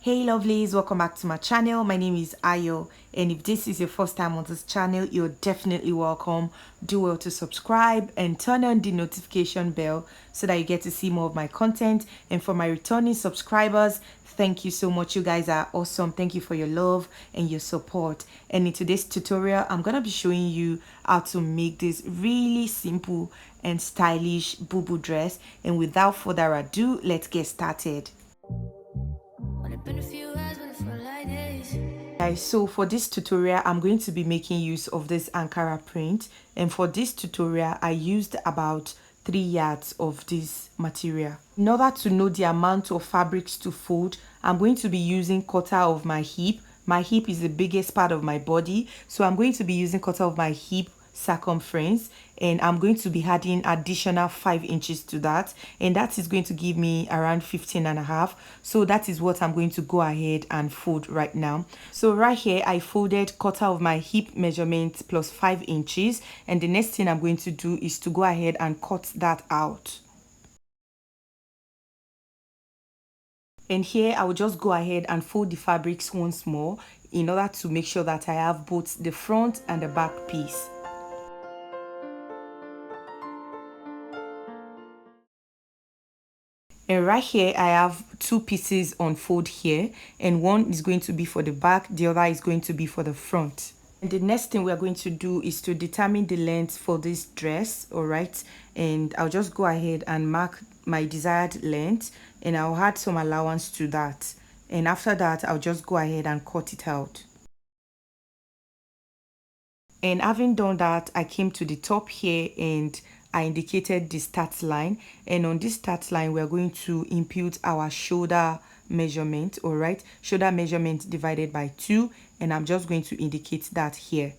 Hey lovelies, welcome back to my channel. My name is Ayo, and if this is your first time on this channel, you're definitely welcome. Do well to subscribe and turn on the notification bell so that you get to see more of my content. And for my returning subscribers, thank you so much. You guys are awesome. Thank you for your love and your support. And in today's tutorial, I'm gonna be showing you how to make this really simple and stylish Bubu dress. And without further ado, let's get started. Guys, so for this tutorial I'm going to be making use of this Ankara print, and for this tutorial I used about 3 yards of this material. In order to know the amount of fabrics to fold, I'm going to be using quarter of my hip. My hip is the biggest part of my body, so I'm going to be using quarter of my hip circumference, and I'm going to be adding additional 5 inches to that, and that is going to give me around 15.5. So that is what I'm going to go ahead and fold right now. So right here I folded quarter of my hip measurement plus 5 inches, and the next thing I'm going to do is to go ahead and cut that out. And here I will just go ahead and fold the fabrics once more in order to make sure that I have both the front and the back piece. And right here I have 2 pieces on fold here, and one is going to be for the back, the other is going to be for the front. And the next thing we are going to do is to determine the length for this dress. All right, and I'll just go ahead and mark my desired length, and I'll add some allowance to that, and after that I'll just go ahead and cut it out. And having done that, I came to the top here and I indicated the start line, and on this start line we're going to impute our shoulder measurement. All right, shoulder measurement divided by 2, and I'm just going to indicate that here.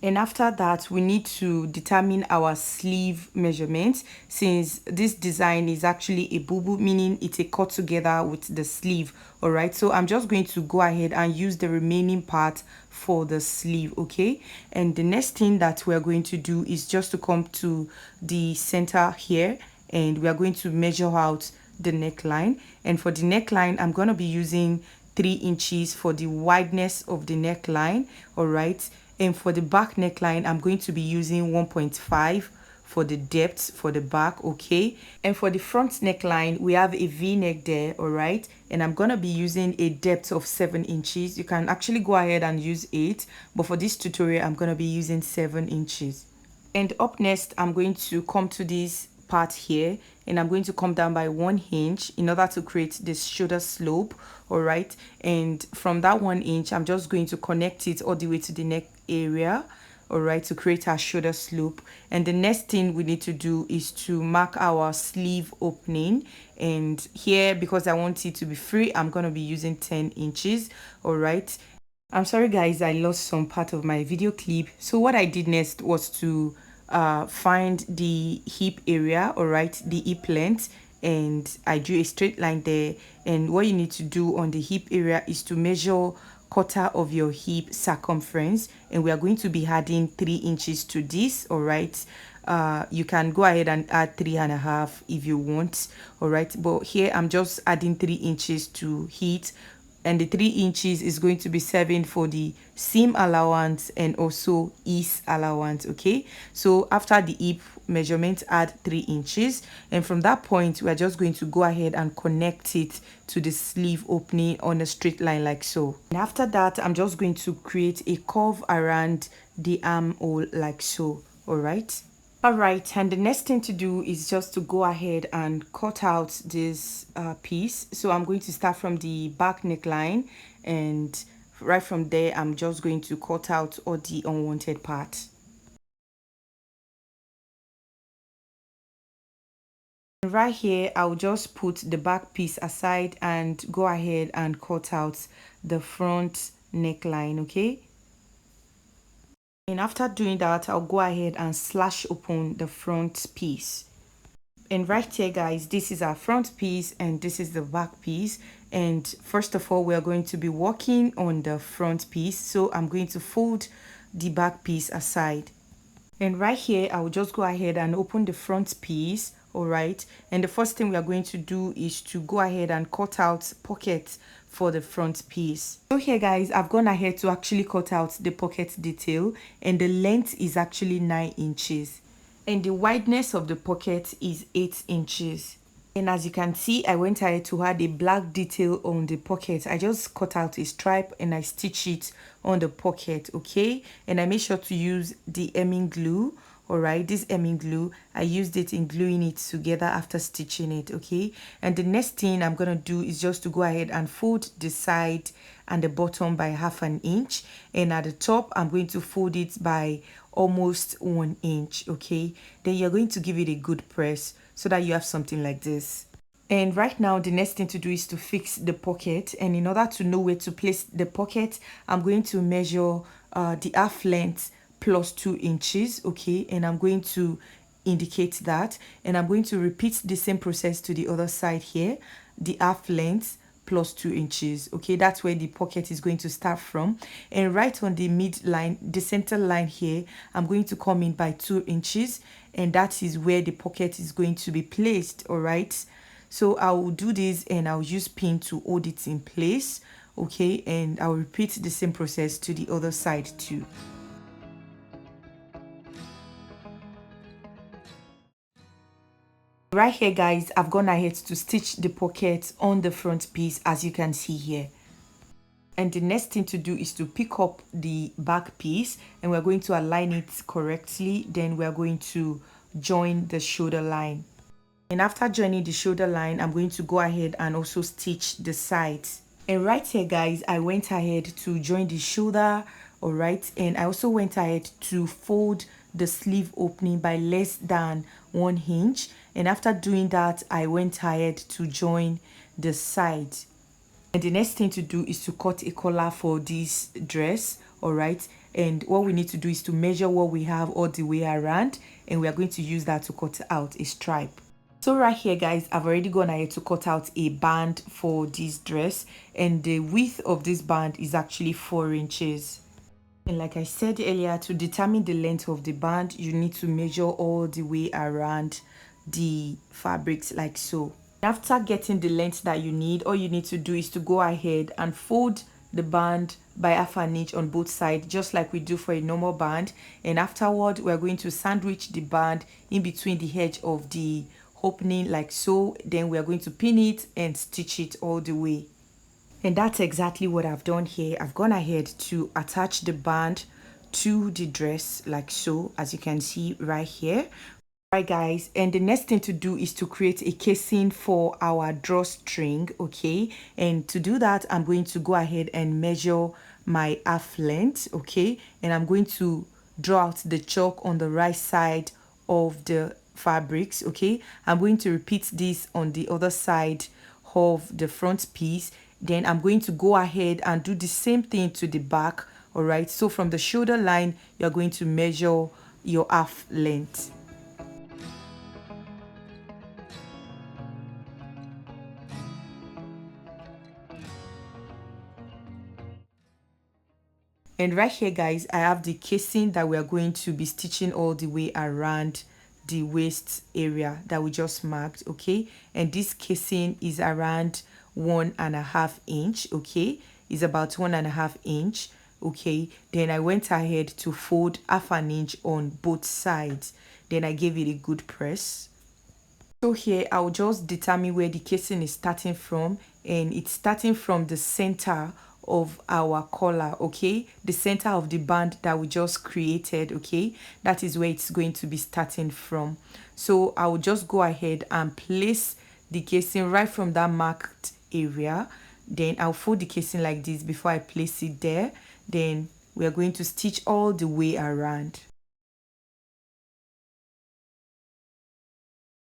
And after that we need to determine our sleeve measurement, since this design is actually a bubu, meaning it's a cut together with the sleeve. All right, so I'm just going to go ahead and use the remaining part for the sleeve. Okay, and the next thing that we're going to do is just to come to the center here, and we are going to measure out the neckline. And for the neckline I'm going to be using 3 inches for the wideness of the neckline. All right, and for the back neckline I'm going to be using 1.5 for the depth for the back. Okay, and for the front neckline we have a v-neck there. All right, and I'm gonna be using a depth of 7 inches. You can actually go ahead and use 8, but for this tutorial I'm gonna be using 7 inches. And up next I'm going to come to this part here, and I'm going to come down by 1 inch in order to create this shoulder slope. All right, and from that 1 inch I'm just going to connect it all the way to the neck area. All right, to create our shoulder slope. And the next thing we need to do is to mark our sleeve opening, and here, because I want it to be free, I'm going to be using 10 inches. All right, I'm sorry guys, I lost some part of my video clip. So what I did next was to find the hip area. All right, the hip length, and I drew a straight line there. And what you need to do on the hip area is to measure quarter of your hip circumference, and we are going to be adding 3 inches to this. All right, you can go ahead and add 3.5 if you want. All right, but here I'm just adding 3 inches to it, and the 3 inches is going to be serving for the seam allowance and also ease allowance. Okay, so after the hip measurement add 3 inches, and from that point we are just going to go ahead and connect it to the sleeve opening on a straight line like so. And after that I'm just going to create a curve around the armhole like so. All right, and the next thing to do is just to go ahead and cut out this piece. So I'm going to start from the back neckline, and right from there I'm just going to cut out all the unwanted part. Right here I'll just put the back piece aside and go ahead and cut out the front neckline. Okay, and after doing that I'll go ahead and slash open the front piece. And right here guys, this is our front piece and this is the back piece. And first of all we are going to be working on the front piece, so I'm going to fold the back piece aside. And right here I will just go ahead and open the front piece. all right. And the first thing we are going to do is to go ahead and cut out pockets for the front piece. So here guys, I've gone ahead to actually cut out the pocket detail, and the length is actually 9 inches and the wideness of the pocket is 8 inches. And as you can see, I went ahead to add a black detail on the pocket. I just cut out a stripe and I stitch it on the pocket, okay? And I made sure to use the hemming glue, all right? This hemming glue, I used it in gluing it together after stitching it, okay? And the next thing I'm gonna do is just to go ahead and fold the side and the bottom by 1/2 inch, and at the top I'm going to fold it by almost 1 inch, okay? Then you're going to give it a good press so that you have something like this. And right now the next thing to do is to fix the pocket, and in order to know where to place the pocket, I'm going to measure the half length plus 2 inches, okay? And I'm going to indicate that, and I'm going to repeat the same process to the other side here, the half length plus 2 inches, okay? That's where the pocket is going to start from. And right on the midline, the center line here, I'm going to come in by 2 inches, and that is where the pocket is going to be placed, all right? So I will do this and I'll use pin to hold it in place, okay? And I'll repeat the same process to the other side too. Right here guys, I've gone ahead to stitch the pocket on the front piece, as you can see here. And the next thing to do is to pick up the back piece, and we're going to align it correctly. Then we're going to join the shoulder line. And after joining the shoulder line, I'm going to go ahead and also stitch the sides. And right here guys, I went ahead to join the shoulder, all right? And I also went ahead to fold the sleeve opening by less than 1 inch. And after doing that, I went ahead to join the sides. And the next thing to do is to cut a collar for this dress, all right? And what we need to do is to measure what we have all the way around, and we are going to use that to cut out a stripe. So right here guys, I've already gone ahead to cut out a band for this dress, and the width of this band is actually 4 inches. And like I said earlier, to determine the length of the band, you need to measure all the way around the fabrics like so. After getting the length that you need, all you need to do is to go ahead and fold the band by 1/2 inch on both sides, just like we do for a normal band. And afterward, we're going to sandwich the band in between the edge of the opening like so. Then we are going to pin it and stitch it all the way. And that's exactly what I've done here. I've gone ahead to attach the band to the dress like so, as you can see right here. Right guys, and the next thing to do is to create a casing for our drawstring, okay? And to do that, I'm going to go ahead and measure my half length, okay? And I'm going to draw out the chalk on the right side of the fabrics, okay? I'm going to repeat this on the other side of the front piece. Then I'm going to go ahead and do the same thing to the back, all right? So from the shoulder line, you're going to measure your half length. And right here guys, I have the casing that we are going to be stitching all the way around the waist area that we just marked, okay? And this casing is around 1.5 inch, okay? It's about 1.5 inch, okay? Then I went ahead to fold 1/2 inch on both sides. Then I gave it a good press. So here I'll just determine where the casing is starting from, and it's starting from the center of our collar, okay? The center of the band that we just created, okay? That is where it's going to be starting from. So I'll just go ahead and place the casing right from that marked area. Then I'll fold the casing like this before I place it there. Then we are going to stitch all the way around.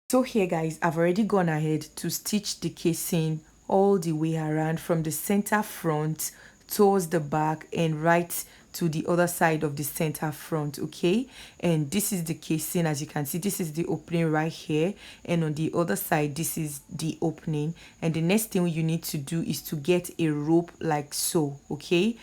So here guys, I've already gone ahead to stitch the casing all the way around from the center front towards the back and right to the other side of the center front, okay? And this is the casing. As you can see, this is the opening right here, and on the other side this is the opening. And the next thing you need to do is to get a rope like so, okay?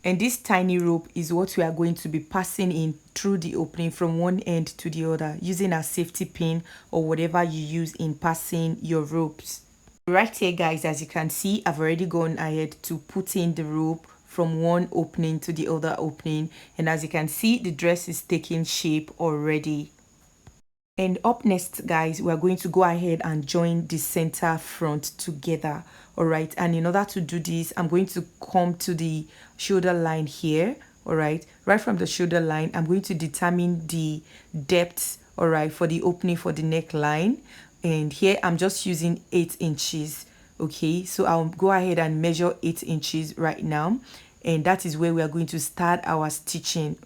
And this tiny rope is what we are going to be passing in through the opening from one end to the other using a safety pin or whatever you use in passing your ropes. Right here guys, as you can see, I've already gone ahead to put in the rope from one opening to the other opening, and as you can see, the dress is taking shape already. And up next guys, we're going to go ahead and join the center front together. All right, and in order to do this, I'm going to come to the shoulder line here. All right, right from the shoulder line, I'm going to determine the depth, all right, for the opening for the neckline. And here I'm just using 8 inches. Okay, so I'll go ahead and measure 8 inches right now, and that is where we are going to start our stitching.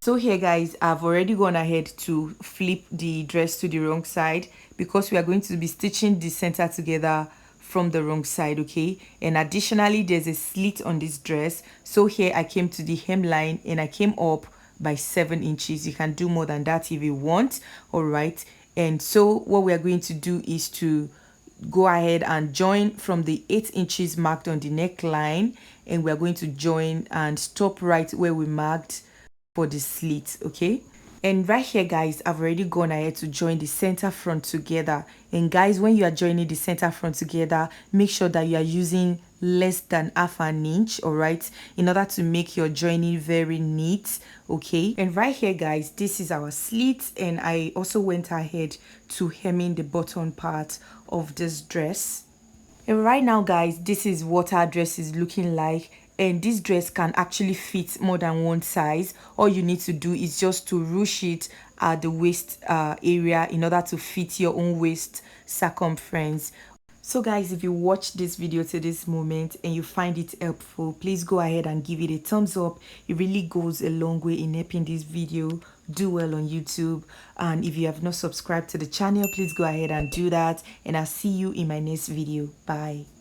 So here guys, I've already gone ahead to flip the dress to the wrong side because we are going to be stitching the center together from the wrong side. Okay, and additionally there's a slit on this dress, so here I came to the hemline and I came up by 7 inches. You can do more than that if you want. All right, and so what we are going to do is to go ahead and join from the 8 inches marked on the neckline, and we're going to join and stop right where we marked for the slit. Okay, and right here guys, I've already gone ahead to join the center front together. And guys, when you are joining the center front together, make sure that you are using less than half an inch, all right, in order to make your joining very neat. Okay, and right here guys, this is our slit, and I also went ahead to hemming the bottom part of this dress. And right now guys, this is what our dress is looking like, and this dress can actually fit more than one size. All you need to do is just to ruche it at the waist area in order to fit your own waist circumference. So guys, if you watch this video to this moment and you find it helpful, please go ahead and give it a thumbs up. It really goes a long way in helping this video do well on YouTube. And if you have not subscribed to the channel, please go ahead and do that, and I'll see you in my next video. Bye.